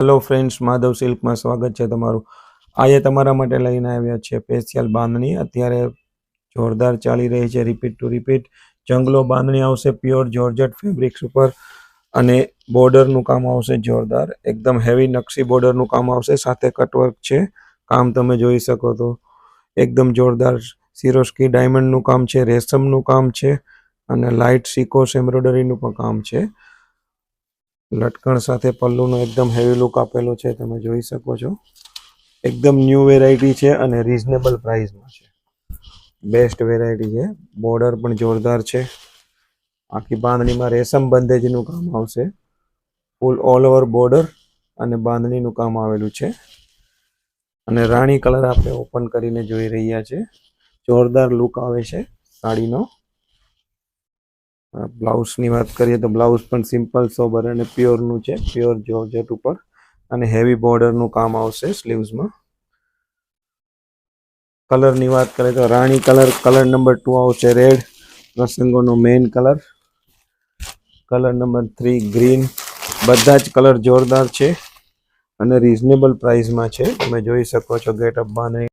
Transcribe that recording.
Hello friends, Madhav સિલ્કમાં સ્વાગત છે તમારું. આજે તમારા માટે લઈને આવ્યા છે સ્પેશિયલ બાંધણી. અત્યારે જોરદાર ચાલી રહી છે, રિપીટ ટુ રિપીટ. જંગલો બાંધણી આવશે પ્યોર જોર્જેટ ફેબ્રિક્સ ઉપર, અને બોર્ડરનું કામ આવશે જોરદાર, એકદમ હેવી નકશી બોર્ડરનું કામ આવશે, સાથે કટવર્ક છે. કામ તમે જોઈ શકો તો એકદમ જોરદાર સિરોસ્કી ડાયમંડનું કામ છે, રેશમનું કામ છે, અને લાઇટ સિકોસ એમ્બ્રોઇડરીનું પણ કામ છે. લટકણ સાથે પલ્લુનો એકદમ હેવી લુક આપેલો છે, તમે જોઈ શકો છો. એકદમ ન્યૂ વેરાયટી છે અને રીઝનેબલ પ્રાઇસમાં છે. બેસ્ટ વેરાયટી છે. બોર્ડર પણ જોરદાર છે. આખી બાંધણીમાં રેશમ બંધેજનું કામ આવશે, ફૂલ ઓલ ઓવર બોર્ડર અને બાંધણીનું કામ આવેલું છે. અને રાણી કલર આપણે ઓપન કરીને જોઈ રહ્યા છે. જોરદાર લુક આવે છે સાડીનો. બ્લાઉઝની વાત કરીએ તો બ્લાઉઝ પણ સિમ્પલ સોબર અને પ્યોરનું છે, પ્યોર જોર્જેટ ઉપર, અને હેવી બોર્ડરનું કામ આવશે સ્લીવ્સમાં. કલરની વાત કરીએ તો રાણી કલર નંબર 2 આવશે રેડ, પ્રસંગોનો main colour. Colour number 3 green. બધા જ કલર જોરદાર છે અને રીઝનેબલ પ્રાઇસમાં છે. તમે જોઈ શકો છો ગેટઅપ બાંધણી.